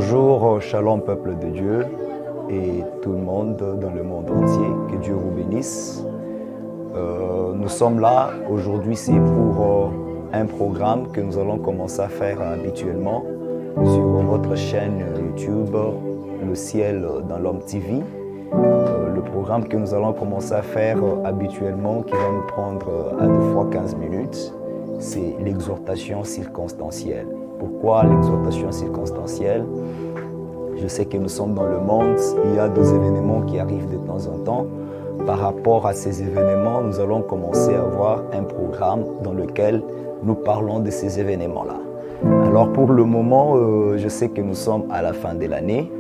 Bonjour, shalom peuple de Dieu et tout le monde dans le monde entier, que Dieu vous bénisse. Nous sommes là, aujourd'hui c'est pour un programme que nous allons commencer à faire habituellement sur votre chaîne YouTube, Le Ciel dans l'Homme TV. Le programme que nous allons commencer à faire habituellement, qui va nous prendre à 2 fois 15 minutes, c'est l'exhortation circonstancielle. Pourquoi l'exhortation circonstancielle? Je sais que nous sommes dans le monde, il y a des événements qui arrivent de temps en temps. Par rapport à ces événements, nous allons commencer à avoir un programme dans lequel nous parlons de ces événements-là. Alors pour le moment, je sais que nous sommes à la fin de l'année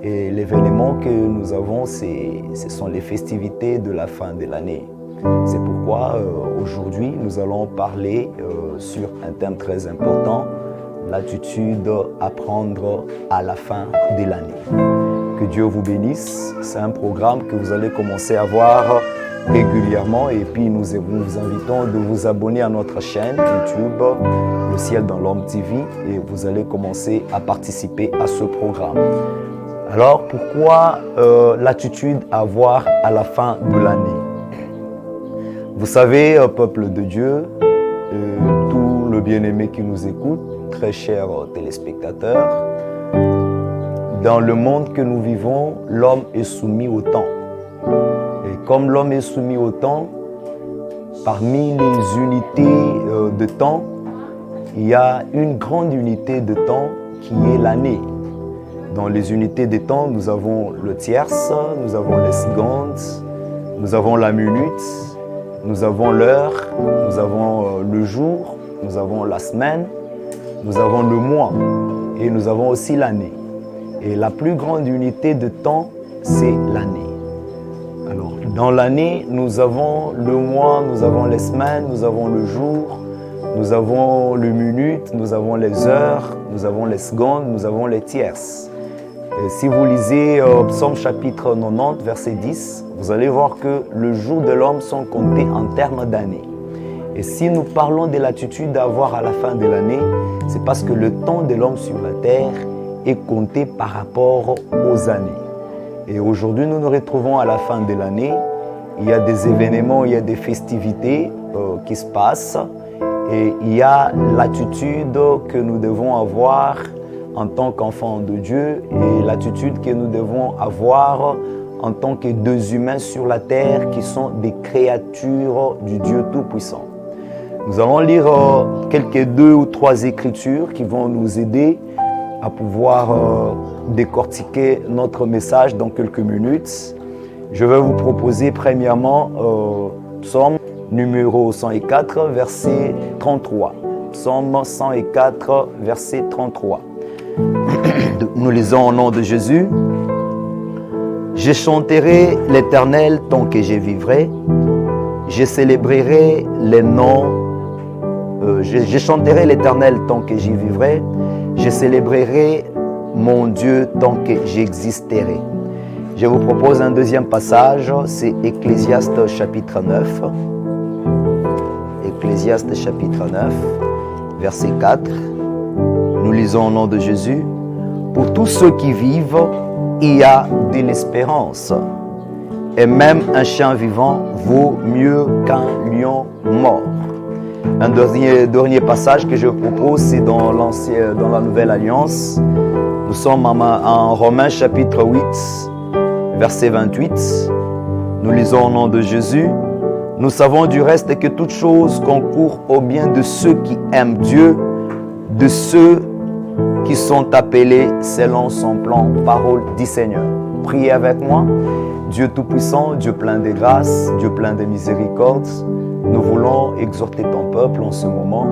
et l'événement que nous avons, ce sont les festivités de la fin de l'année. C'est pourquoi aujourd'hui, nous allons parler sur un thème très important, l'attitude à prendre à la fin de l'année. Que Dieu vous bénisse. C'est un programme que vous allez commencer à voir régulièrement et puis nous vous invitons de vous abonner à notre chaîne YouTube, Le Ciel dans l'Homme TV, et vous allez commencer à participer à ce programme. Alors, pourquoi l'attitude à avoir à la fin de l'année? Vous savez, peuple de Dieu, tout le bien-aimé qui nous écoute, très chers téléspectateurs, dans le monde que nous vivons, l'homme est soumis au temps. Et comme l'homme est soumis au temps, parmi les unités de temps, il y a une grande unité de temps qui est l'année. Dans les unités de temps, nous avons le tierce, nous avons les secondes, nous avons la minute, nous avons l'heure, nous avons le jour, nous avons la semaine, nous avons le mois et nous avons aussi l'année. Et la plus grande unité de temps, c'est l'année. Alors, dans l'année, nous avons le mois, nous avons les semaines, nous avons le jour, nous avons les minutes, nous avons les heures, nous avons les secondes, nous avons les tierces. Et si vous lisez Psaume chapitre 90, verset 10, vous allez voir que le jour de l'homme sont comptés en termes d'années. Et si nous parlons de l'attitude à avoir à la fin de l'année, c'est parce que le temps de l'homme sur la terre est compté par rapport aux années. Et aujourd'hui, nous nous retrouvons à la fin de l'année. Il y a des événements, il y a des festivités qui se passent. Et il y a l'attitude que nous devons avoir en tant qu'enfants de Dieu et l'attitude que nous devons avoir en tant que deux humains sur la terre qui sont des créatures du Dieu Tout-Puissant. Nous allons lire quelques 2 ou 3 écritures qui vont nous aider à pouvoir décortiquer notre message dans quelques minutes. Je vais vous proposer premièrement Psaume numéro 104, verset 33. Psaume 104, verset 33. Nous lisons au nom de Jésus. Je chanterai l'Éternel tant que je vivrai. Je célébrerai les noms. Je chanterai l'Éternel tant que j'y vivrai. Je célébrerai mon Dieu tant que j'existerai. Je vous propose un deuxième passage, c'est Ecclésiaste chapitre 9. Ecclésiaste chapitre 9, verset 4. Nous lisons au nom de Jésus. Pour tous ceux qui vivent, il y a de l'espérance. Et même un chien vivant vaut mieux qu'un lion mort. Un dernier passage que je vous propose, c'est dans la Nouvelle Alliance. Nous sommes en Romains chapitre 8, verset 28. Nous lisons au nom de Jésus. Nous savons du reste que toute chose concourt au bien de ceux qui aiment Dieu, de ceux qui sont appelés selon son plan. Parole du Seigneur. Priez avec moi. Dieu Tout-Puissant, Dieu plein de grâce, Dieu plein de miséricorde, nous voulons exhorter ton peuple en ce moment.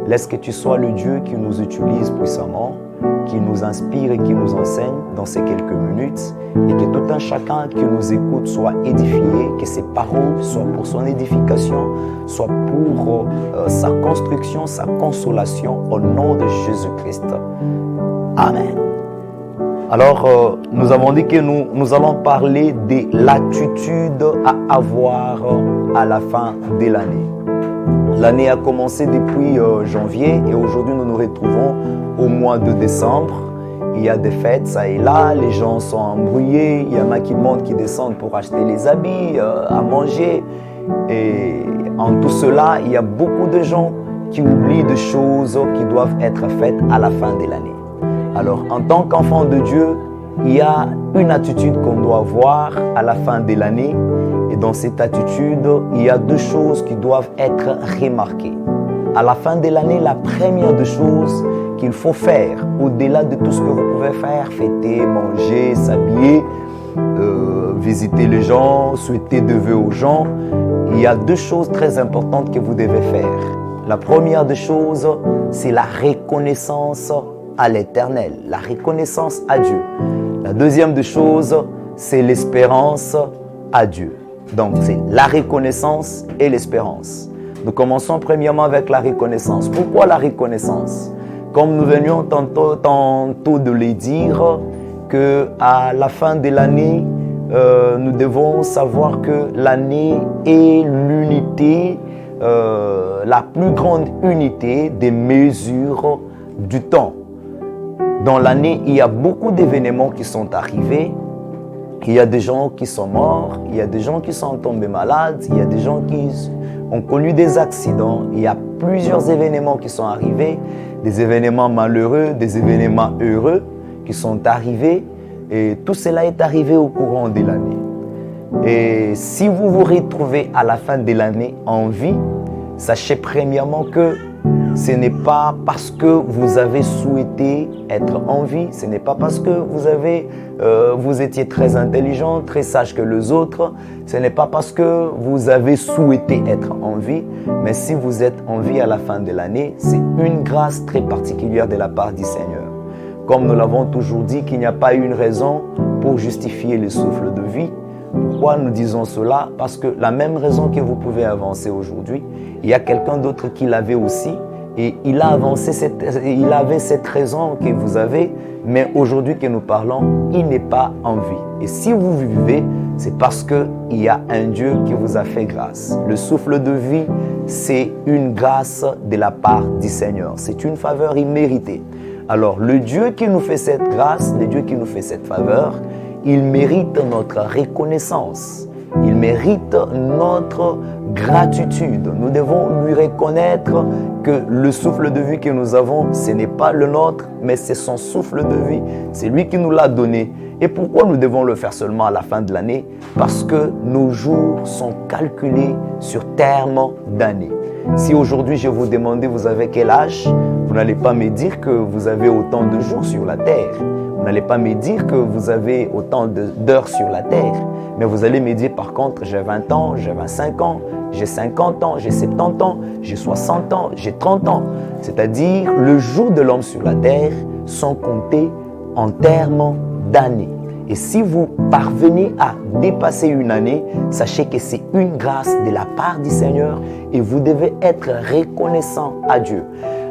Laisse que tu sois le Dieu qui nous utilise puissamment, qui nous inspire et qui nous enseigne dans ces quelques minutes, et que tout un chacun qui nous écoute soit édifié, que ces paroles soient pour son édification, soient pour sa construction, sa consolation, au nom de Jésus-Christ. Amen. Alors, nous avons dit que nous allons parler de l'attitude à avoir à la fin de l'année. L'année a commencé depuis janvier et aujourd'hui nous nous retrouvons au mois de décembre. il y a des fêtes, ça et là, les gens sont embrouillés, il y en a qui montent, qui descendent pour acheter les habits, à manger. Et en tout cela, il y a beaucoup de gens qui oublient des choses qui doivent être faites à la fin de l'année. Alors, en tant qu'enfant de Dieu, il y a une attitude qu'on doit avoir à la fin de l'année. Et dans cette attitude, il y a deux choses qui doivent être remarquées. À la fin de l'année, la première des choses qu'il faut faire, au-delà de tout ce que vous pouvez faire, fêter, manger, s'habiller, visiter les gens, souhaiter des vœux aux gens, il y a deux choses très importantes que vous devez faire. La première des choses, c'est la reconnaissance à l'Éternel, la reconnaissance à Dieu. La deuxième des choses, c'est l'espérance à Dieu. Donc, c'est la reconnaissance et l'espérance. Nous commençons premièrement avec la reconnaissance. Pourquoi la reconnaissance? Comme nous venions tantôt de le dire, qu'à la fin de l'année, nous devons savoir que l'année est l'unité, la plus grande unité des mesures du temps. Dans l'année, il y a beaucoup d'événements qui sont arrivés. Il y a des gens qui sont morts, il y a des gens qui sont tombés malades, il y a des gens qui ont connu des accidents. Il y a plusieurs événements qui sont arrivés, des événements malheureux, des événements heureux qui sont arrivés. Et tout cela est arrivé au courant de l'année. Et si vous vous retrouvez à la fin de l'année en vie, sachez premièrement que ce n'est pas parce que vous avez souhaité être en vie, ce n'est pas parce que vous étiez très intelligent, très sage que les autres, ce n'est pas parce que vous avez souhaité être en vie, mais si vous êtes en vie à la fin de l'année, c'est une grâce très particulière de la part du Seigneur. Comme nous l'avons toujours dit, qu'il n'y a pas une raison pour justifier le souffle de vie. Pourquoi nous disons cela? Parce que la même raison que vous pouvez avancer aujourd'hui, il y a quelqu'un d'autre qui l'avait aussi. Et il avait cette raison que vous avez, mais aujourd'hui que nous parlons, il n'est pas en vie. Et si vous vivez, c'est parce qu'il y a un Dieu qui vous a fait grâce. Le souffle de vie, c'est une grâce de la part du Seigneur. C'est une faveur imméritée. Alors, le Dieu qui nous fait cette grâce, le Dieu qui nous fait cette faveur, il mérite notre reconnaissance. Il mérite notre gratitude. Nous devons lui reconnaître que le souffle de vie que nous avons, ce n'est pas le nôtre, mais c'est son souffle de vie. C'est lui qui nous l'a donné. Et pourquoi nous devons le faire seulement à la fin de l'année? Parce que nos jours sont calculés sur terme d'année. Si aujourd'hui je vous demandais vous avez quel âge, vous n'allez pas me dire que vous avez autant de jours sur la terre. Vous n'allez pas me dire que vous avez autant d'heures sur la terre. Mais vous allez me dire par contre, j'ai 20 ans, j'ai 25 ans, j'ai 50 ans, j'ai 70 ans, j'ai 60 ans, j'ai 30 ans. C'est-à-dire, le jour de l'homme sur la terre sont comptés en termes d'années. Et si vous parvenez à dépasser une année, sachez que c'est une grâce de la part du Seigneur et vous devez être reconnaissant à Dieu.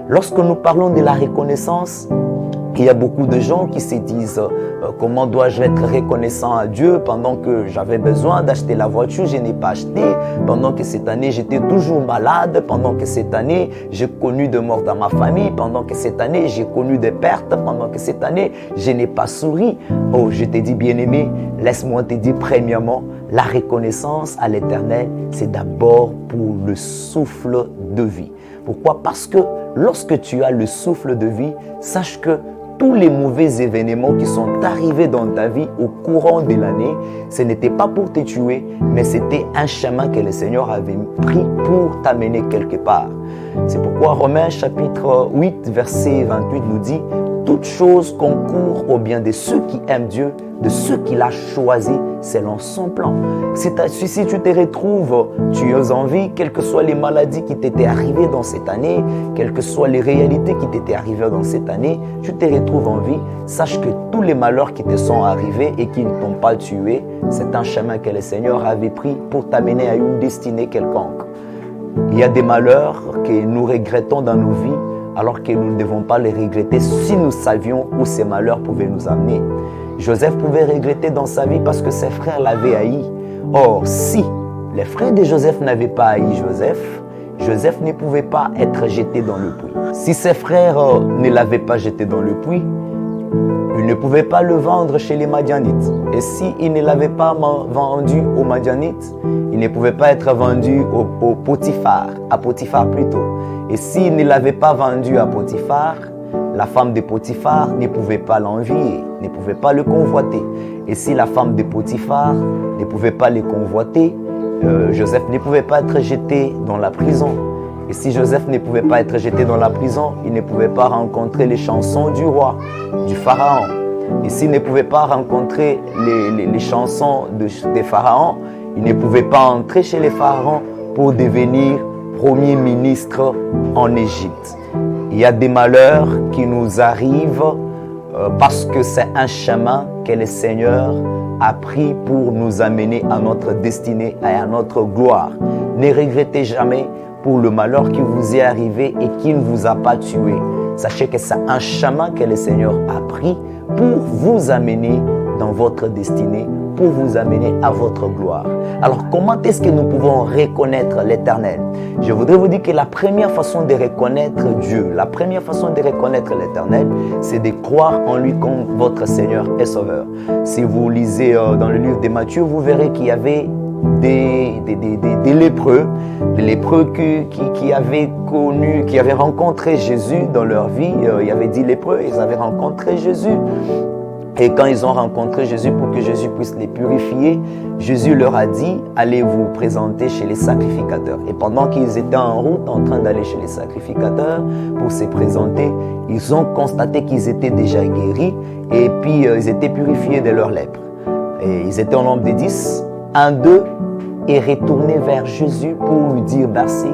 Lorsque nous parlons de la reconnaissance, il y a beaucoup de gens qui se disent comment dois-je être reconnaissant à Dieu pendant que j'avais besoin d'acheter la voiture, je n'ai pas acheté, pendant que cette année j'étais toujours malade, pendant que cette année j'ai connu des morts dans ma famille, pendant que cette année j'ai connu des pertes, pendant que cette année je n'ai pas souri. Oh, je t'ai dit bien-aimé, laisse-moi te dire premièrement, la reconnaissance à l'Éternel, c'est d'abord pour le souffle de vie. Pourquoi? Parce que lorsque tu as le souffle de vie, sache que tous les mauvais événements qui sont arrivés dans ta vie au courant de l'année, ce n'était pas pour te tuer, mais c'était un chemin que le Seigneur avait pris pour t'amener quelque part. C'est pourquoi Romains chapitre 8, verset 28 nous dit « Toutes choses concourent au bien de ceux qui aiment Dieu, de ceux qu'il a choisis selon son plan. » Si tu te retrouves, tu es en vie, quelles que soient les maladies qui t'étaient arrivées dans cette année, quelles que soient les réalités qui t'étaient arrivées dans cette année, tu te retrouves en vie, sache que tous les malheurs qui te sont arrivés et qui ne t'ont pas tué, c'est un chemin que le Seigneur avait pris pour t'amener à une destinée quelconque. Il y a des malheurs que nous regrettons dans nos vies, alors que nous ne devons pas les regretter si nous savions où ces malheurs pouvaient nous amener. Joseph pouvait regretter dans sa vie parce que ses frères l'avaient haï. Or, si les frères de Joseph n'avaient pas haï Joseph, Joseph ne pouvait pas être jeté dans le puits. Si ses frères ne l'avaient pas jeté dans le puits, Il ne pouvait pas le vendre chez les Madianites. Et s'il ne l'avait pas vendu aux Madianites, il ne pouvait pas être vendu au Potiphar, à Potiphar plutôt. Et s'il ne l'avait pas vendu à Potiphar, la femme de Potiphar ne pouvait pas l'envier, ne pouvait pas le convoiter. Et si la femme de Potiphar ne pouvait pas le convoiter, Joseph ne pouvait pas être jeté dans la prison. Et si Joseph ne pouvait pas être jeté dans la prison, il ne pouvait pas rencontrer les chansons du roi, du pharaon. Et s'il ne pouvait pas rencontrer les chansons des pharaons, il ne pouvait pas entrer chez les pharaons pour devenir premier ministre en Égypte. Il y a des malheurs qui nous arrivent parce que c'est un chemin que le Seigneur a pris pour nous amener à notre destinée et à notre gloire. Ne regrettez jamais pour le malheur qui vous est arrivé et qui ne vous a pas tué. Sachez que c'est un chemin que le Seigneur a pris pour vous amener dans votre destinée, pour vous amener à votre gloire. Alors, comment est-ce que nous pouvons reconnaître l'Éternel? Je voudrais vous dire que la première façon de reconnaître Dieu, la première façon de reconnaître l'Éternel, c'est de croire en lui comme votre Seigneur et Sauveur. Si vous lisez dans le livre de Matthieu, vous verrez qu'il y avait des lépreux, qui avaient rencontré Jésus dans leur vie. Il y avait 10 lépreux, ils avaient rencontré Jésus. Et quand ils ont rencontré Jésus pour que Jésus puisse les purifier, Jésus leur a dit, allez vous présenter chez les sacrificateurs. Et pendant qu'ils étaient en route, en train d'aller chez les sacrificateurs pour se présenter, ils ont constaté qu'ils étaient déjà guéris et puis ils étaient purifiés de leur lèpre. Et ils étaient en nombre de 10. Un d'eux est retourné vers Jésus pour lui dire merci.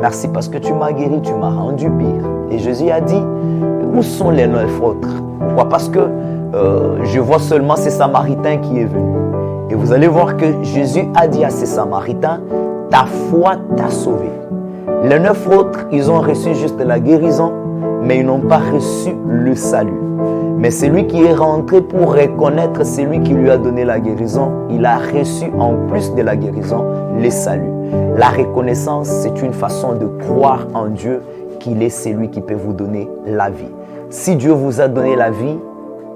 Merci parce que tu m'as guéri, tu m'as rendu pire. Et Jésus a dit, où sont les 9 autres? Pourquoi? Parce que je vois seulement ces Samaritains qui est venu. Et vous allez voir que Jésus a dit à ces Samaritains, ta foi t'a sauvé. Les 9 autres, ils ont reçu juste la guérison, mais ils n'ont pas reçu le salut. Mais celui qui est rentré pour reconnaître celui qui lui a donné la guérison, il a reçu en plus de la guérison le salut. La reconnaissance, c'est une façon de croire en Dieu qu'il est celui qui peut vous donner la vie. Si Dieu vous a donné la vie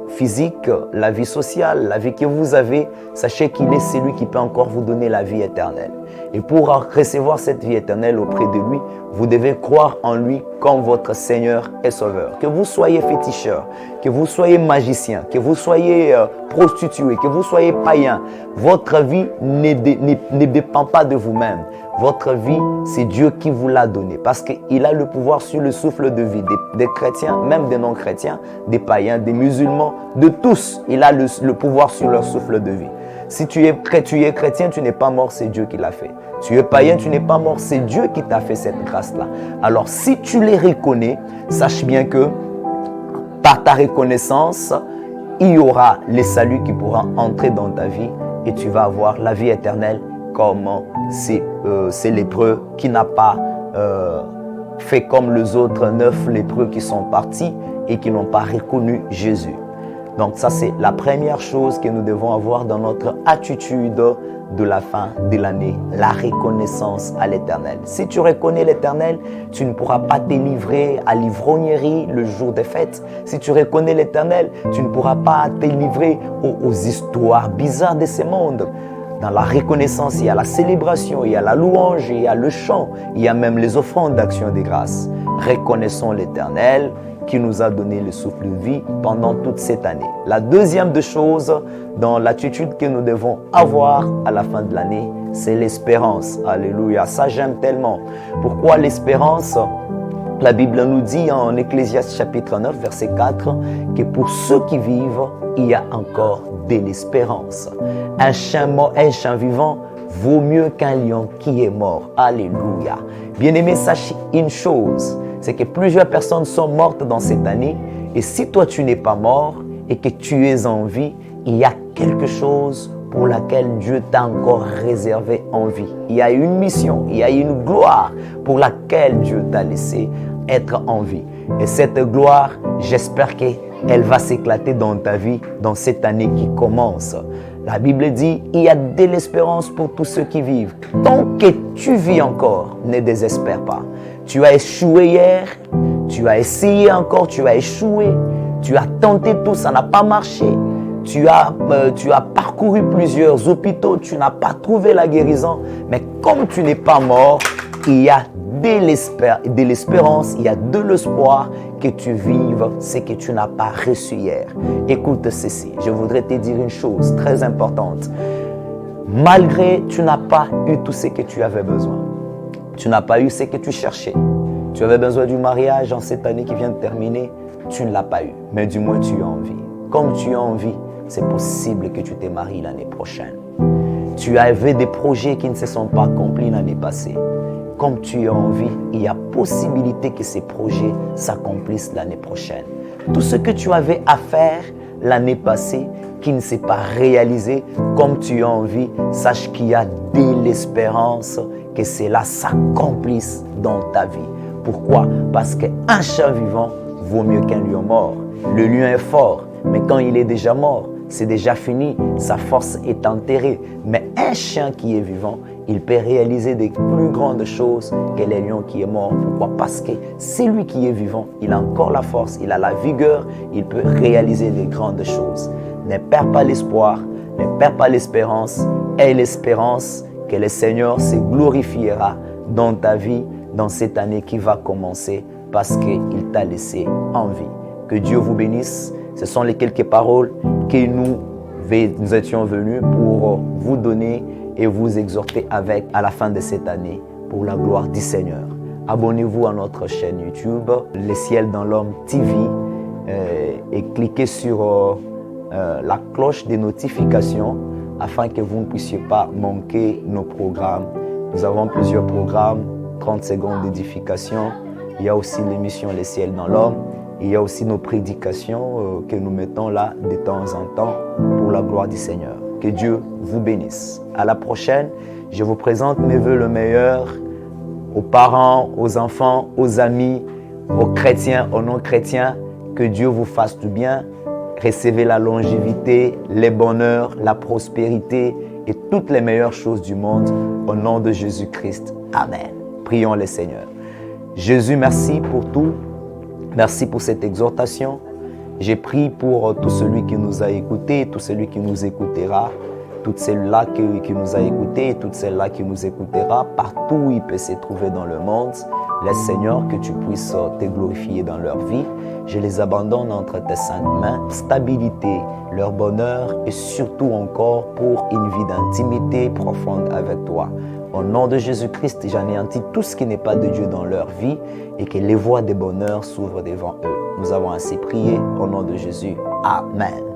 physique, la vie sociale, la vie que vous avez, sachez qu'il est celui qui peut encore vous donner la vie éternelle. Et pour recevoir cette vie éternelle auprès de lui, vous devez croire en lui comme votre Seigneur et Sauveur. Que vous soyez féticheur, que vous soyez magicien, que vous soyez prostitué, que vous soyez païen, votre vie ne dépend pas de vous-même. Votre vie, c'est Dieu qui vous l'a donnée parce qu'il a le pouvoir sur le souffle de vie des chrétiens, même des non-chrétiens, des païens, des musulmans, de tous. Il a le pouvoir sur leur souffle de vie. Si tu es chrétien, tu n'es pas mort, c'est Dieu qui l'a fait. Tu es païen, tu n'es pas mort, c'est Dieu qui t'a fait cette grâce-là. Alors, si tu les reconnais, sache bien que par ta reconnaissance, il y aura le salut qui pourra entrer dans ta vie et tu vas avoir la vie éternelle comme ces lépreux qui n'a pas fait comme les autres 9 lépreux qui sont partis et qui n'ont pas reconnu Jésus. Donc ça, c'est la première chose que nous devons avoir dans notre attitude de la fin de l'année, la reconnaissance à l'Éternel. Si tu reconnais l'Éternel, tu ne pourras pas te livrer à l'ivrognerie le jour des fêtes. Si tu reconnais l'Éternel, tu ne pourras pas te livrer aux histoires bizarres de ce monde. Dans la reconnaissance, il y a la célébration, il y a la louange, il y a le chant, il y a même les offrandes d'action de grâce. Reconnaissons l'Éternel qui nous a donné le souffle de vie pendant toute cette année. La deuxième des choses dans l'attitude que nous devons avoir à la fin de l'année, c'est l'espérance. Alléluia, ça j'aime tellement. Pourquoi l'espérance? La Bible nous dit en Ecclésiaste chapitre 9, verset 4, que pour ceux qui vivent, il y a encore de l'espérance. Un chien mort, un chien vivant vaut mieux qu'un lion qui est mort. Alléluia. Bien-aimé, sache une chose, c'est que plusieurs personnes sont mortes dans cette année. Et si toi, tu n'es pas mort et que tu es en vie, il y a quelque chose pour laquelle Dieu t'a encore réservé en vie. Il y a une mission, il y a une gloire pour laquelle Dieu t'a laissé être en vie. Et cette gloire, j'espère qu'elle va s'éclater dans ta vie, dans cette année qui commence. La Bible dit, il y a de l'espérance pour tous ceux qui vivent. Tant que tu vis encore, ne désespère pas. Tu as échoué hier, tu as essayé encore, tu as échoué. Tu as tenté tout, ça n'a pas marché. Tu as parcouru plusieurs hôpitaux, tu n'as pas trouvé la guérison. Mais comme tu n'es pas mort, il y a de l'espérance, il y a de l'espoir que tu vives ce que tu n'as pas reçu hier. Écoute ceci, je voudrais te dire une chose très importante. Malgré tu n'as pas eu tout ce que tu avais besoin, tu n'as pas eu ce que tu cherchais, tu avais besoin du mariage en cette année qui vient de terminer, tu ne l'as pas eu, mais du moins tu as envie. Comme tu as envie, c'est possible que tu te maries l'année prochaine. Tu avais des projets qui ne se sont pas accomplis l'année passée. Comme tu as envie, il y a possibilité que ces projets s'accomplissent l'année prochaine. Tout ce que tu avais à faire l'année passée, qui ne s'est pas réalisé, comme tu as envie, sache qu'il y a de l'espérance que cela s'accomplisse dans ta vie. Pourquoi? Parce qu'un chat vivant vaut mieux qu'un lion mort. Le lion est fort, mais quand il est déjà mort, c'est déjà fini, sa force est enterrée. Mais un chien qui est vivant, il peut réaliser des plus grandes choses que le lion qui est mort. Pourquoi? Parce que c'est lui qui est vivant, il a encore la force, il a la vigueur, il peut réaliser des grandes choses. Ne perds pas l'espoir, ne perds pas l'espérance. Aie l'espérance que le Seigneur se glorifiera dans ta vie, dans cette année qui va commencer, parce qu'il t'a laissé en vie. Que Dieu vous bénisse. Ce sont les quelques paroles que nous étions venus pour vous donner et vous exhorter avec à la fin de cette année pour la gloire du Seigneur. Abonnez-vous à notre chaîne YouTube, Les Ciels dans l'Homme TV, et cliquez sur la cloche des notifications afin que vous ne puissiez pas manquer nos programmes. Nous avons plusieurs programmes, 30 secondes d'édification. Il y a aussi l'émission Les Ciels dans l'Homme. Il y a aussi nos prédications que nous mettons là de temps en temps pour la gloire du Seigneur. Que Dieu vous bénisse. À la prochaine, je vous présente mes vœux le meilleur aux parents, aux enfants, aux amis, aux chrétiens, aux non-chrétiens. Que Dieu vous fasse du bien. Recevez la longévité, les bonheurs, la prospérité et toutes les meilleures choses du monde au nom de Jésus-Christ. Amen. Prions le Seigneur. Jésus, merci pour tout. Merci pour cette exhortation. J'ai prié pour tout celui qui nous a écoutés, tout celui qui nous écoutera, toute celle-là qui nous a écoutés, toute celle-là qui nous écoutera, partout où il peut se trouver dans le monde. Laisse Seigneur que tu puisses te glorifier dans leur vie. Je les abandonne entre tes saintes mains, stabilité, leur bonheur et surtout encore pour une vie d'intimité profonde avec toi. Au nom de Jésus-Christ, j'anéantis tout ce qui n'est pas de Dieu dans leur vie et que les voies de bonheur s'ouvrent devant eux. Nous avons ainsi prié au nom de Jésus. Amen.